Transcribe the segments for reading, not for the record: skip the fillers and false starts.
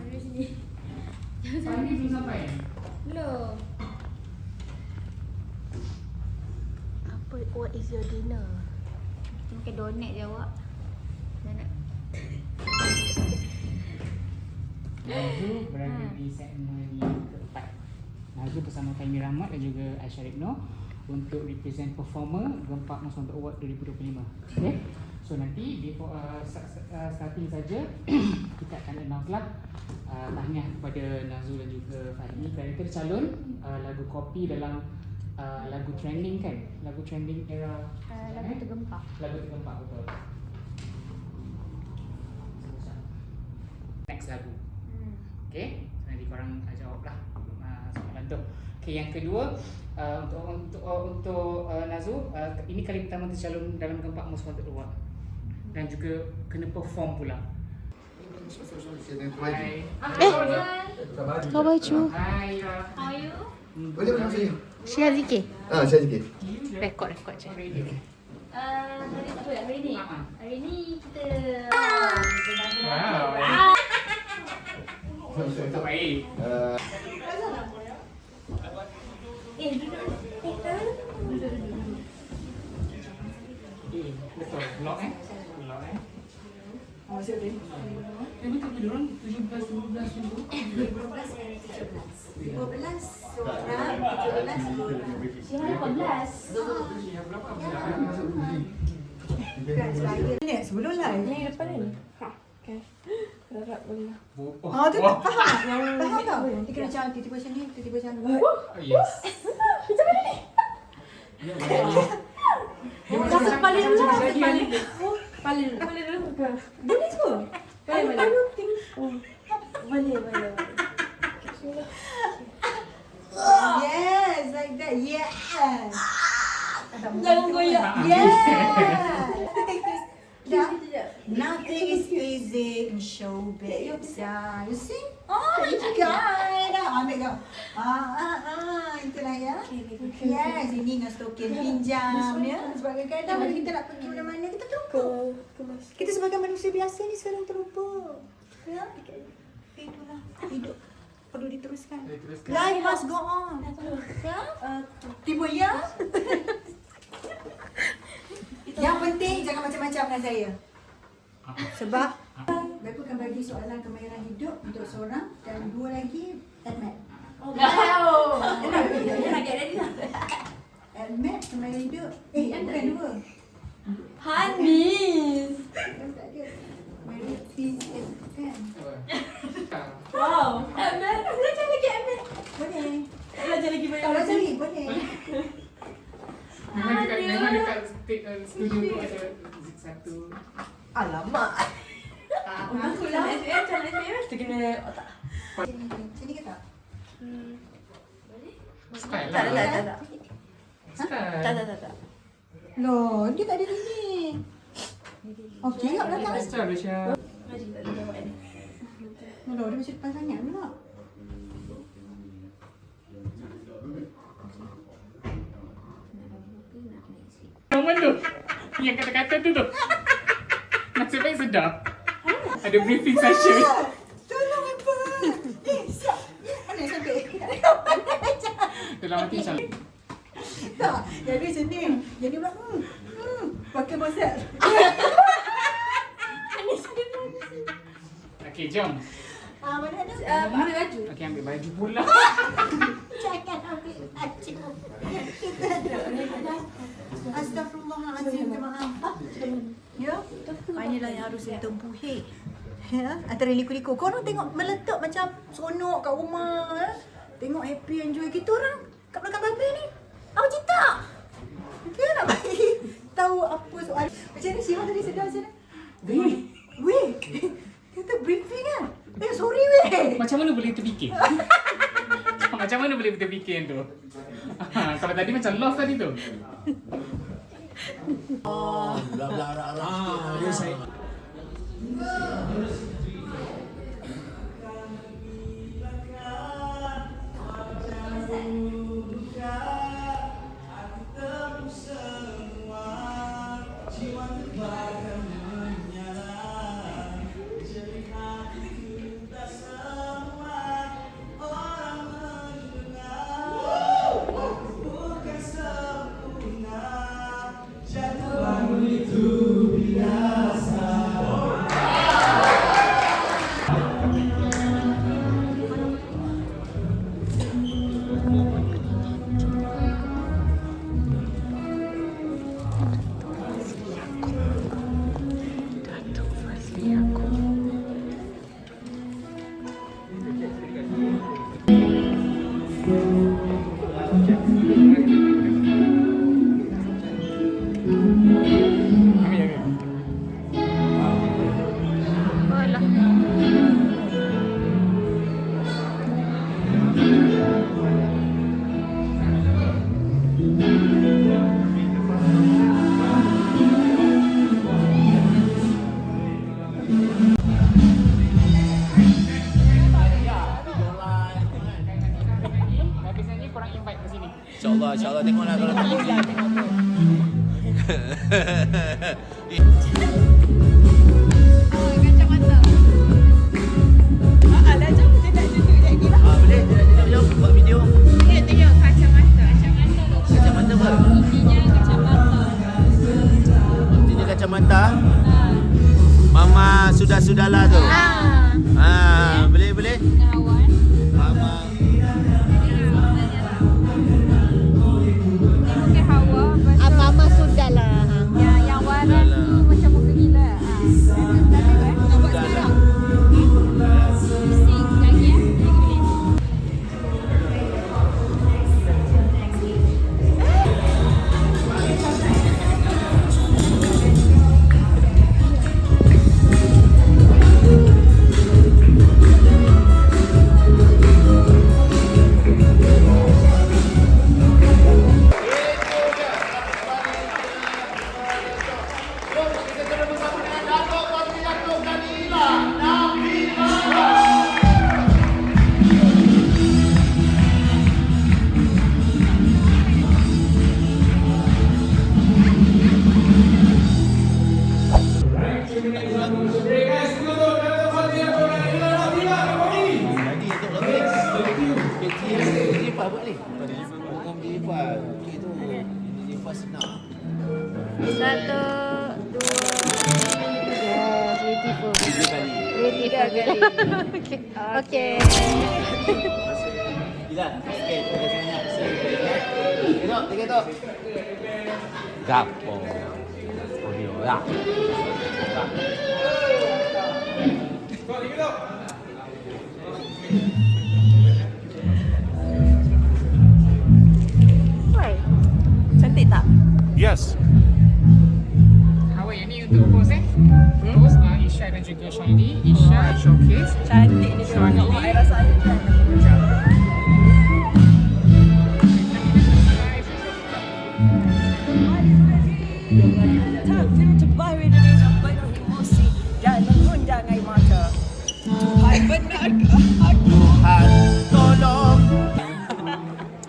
Dari sini. Pagi belum sampai? Belum. What is your dinner? Kita makan donat je awak. Donat. Nazu berada di segmen yang keempat. Nazu bersama Fahmi Rahmat dan juga Aisyah Ribno untuk represent performer Gempak Most Wanted Award 2025. Okay? So nanti before starting saja kita akan announce lah tahniah kepada Nazu dan juga Fahmi kerana tercalon lagu kopi dalam lagu trending kan? Lagu trending era Lagu tergempak. Lagu tergempak, betul. Next lagu. Okay, nanti korang jawablah soalan tu. Okay, yang kedua untuk Nazu, ini kali pertama tercalon dalam Gempak Most Wanted Award dan juga kena perform pula. Hai. Kau baju. Hai. How are you? Boleh bersama saya? Share sikit. Saya sikit. Rekod je. Hari ni? Hari ni kita Wow. Baik. Betul. Blok Blok Masih ada. Betul ke diorang 17, 12 dulu? 12 seorang, 17 seorang. Siapa 18? Bukan sebaya. Ni sebelum live. Yang depan ni. Okay. Harap boleh. Tu tak faham. Faham tak? Dia kena macam tiba-tiba macam ni, tiba-tiba macam ni. Yes. Macam mana ni? Rasa paling dulu. Paling dulu ke? Boleh tu. Boleh. Boleh. Yes, like that. Yes. Jangan goyak. Yes. Nothing is easy in showbiz. You see? Oh my God. Ambil kau. Itulah ya. Yes, ini dengan token pinjam ya. Sebab kadang-kadang bila kita nak pergi mana-mana kita terlupa. Kita sebagai manusia biasa ni sekarang terlupa. Ya. Itulah hidup perlu diteruskan. Life must go on. Ya. Tiba ya. Yang penting jangan macam-macam dengan saya. Sebab aku akan bagi soalan kemahiran hidup untuk seorang dan dua lagi admit. Wow. Nak get ready lah. Admit kemahiran hidup. Bukan dua. Hanis. Tak ada. Kemahiran hidup kan. Wow. Amin. Belajar lagi Amin. Boleh. Belajar lagi banyak. Belajar lagi boleh. Memang dekat studio tu ada satu. Alamak. Aku lah. Macam kita kena otak. Sini ke tak? Style Tak. lah. Tak. Loh, dia tak ada sini. Okey, tak belakang. Style Malaysia. Loh, dia macam depan sangat pula. Kawan tu. Yang kata-kata tu. Nasib baik sedap. Ada briefing session. Tolong apa? Siap. Mana sampai? Dalam hati macam Tak, jadi sini. Jadi pula, pakai boset. okey, jom. Mana ada? Ambil baju. Okey, ambil baju pula. Jangan ambil baju. Kita ada. Astaghfirullahaladzim, jemaah. Ya? Inilah yang harus ditempuhi. Ya, antara liku-liku. Korang tengok meletup macam seronok kat rumah. Ya? Tengok happy, enjoy. Kita orang kat belakang babi ni. Apa cerita? Kita nak bagi tahu apa soal. Macam ni Syirah tadi sedar macam ni. Weh. Kita briefing kan? Sorry weh. Macam mana boleh terfikir? Macam mana boleh terfikir tu? Kalau tadi macam lost tadi tu. Dia saya. InsyaAllah tengoklah kalau tengok. Kacamata. Dah jom kita nak tunjuk lagi lah. Boleh, jom buat video. Tengok kacamata. Kacamata apa? Intinya kacamata. Intinya kacamata. Mama sudah-sudahlah tu. Boleh. Kawan. Mama. Okey Hawa. Mama sudah lah. Yang waras tu macam muka gila. Nak buat sekarang. Bising lagi ya. Satu, dua, beautiful. Tiga kali. Okey. Gila. Okey, terima kasih banyak. Tengok. Gapo. Oh dia lah. Cantik tak? Yes. Hawa yang ni untuk pose Pose Isha dan juga Shaili. Isha showcase. Cantik ni dia orang. I rasa ada kan. Tak, film terbaru Indonesia penuh emosi dan mengundang air mata. Tuhan benar ke aku? Tuhan tolong.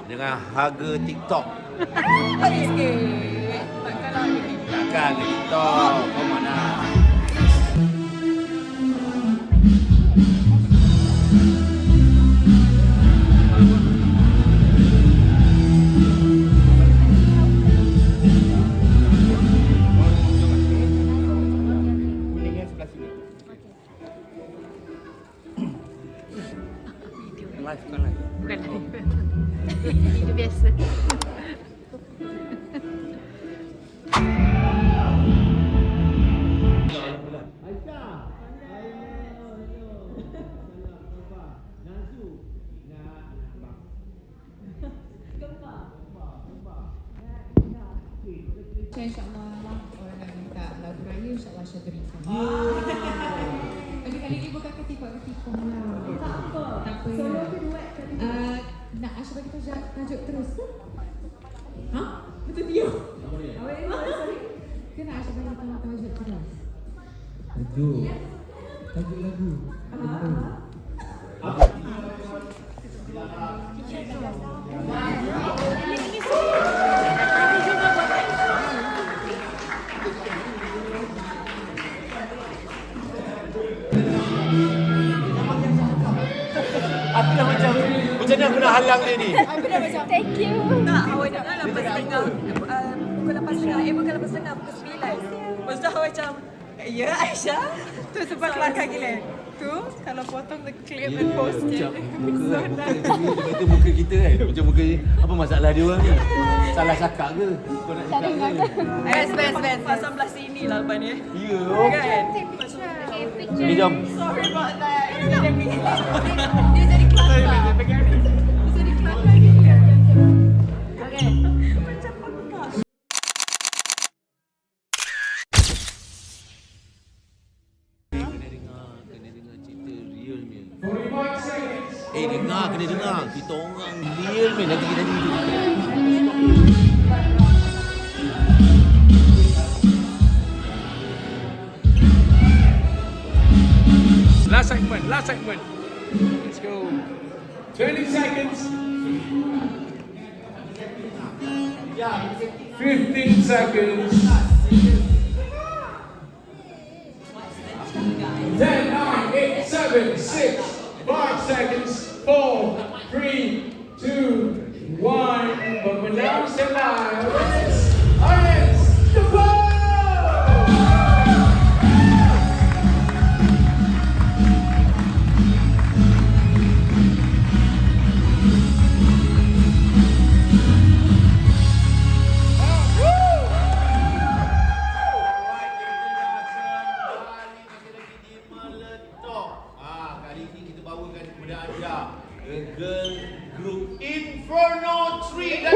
Dengan harga TikTok. Baik sikit. Takkan lagi. Takkan ke TikTok. Kau mana? Bukan itu biasa. InsyaAllah orang nak minta lagu raya, insyaAllah Syah berikan. Kali ni bukan ketipu lah. Tak apa. Solo ke duet? Nak Aisyah bagi tajuk terus ke? Ha? Betul dia? Sorry. Ke nak Aisyah bagi tajuk terus? Tajuk lagu. Aku dah macam ni aku nak halang dia ni. Aku dah macam Thank you. tak, awak jangan 8.30. Pukul 8.30. Bukan 8.30, pukul 9. Lepas tu awak macam, ya Aisyah? Tu sebab kelakar gila. Tu, kalau potong the clip and post je. Itu muka kita kan. Macam muka ni. Apa masalah dia orang ni? Salah cakap ke? Kau nak cakap ke? Best. Pasang belah sini lah lepas ni. Ya. Kan? Okay, Ni picture. jom. Sorry about that. Dia jadi kelakar. Dia jadi kelakar gila. Okay. Macam pekak. Kena dengar cerita real ni. Kena dengar. Kita orang real ni. Nanti kita Last segment. Let's go. 20 seconds. 15 seconds. 10, 9, 8, 7, 6, 5 seconds, 4, 3, 2, 1. Pemenang senang. Ernest Jepang. Kali ini kita bawakan kepada anda The Girl Group Inferno 3 dan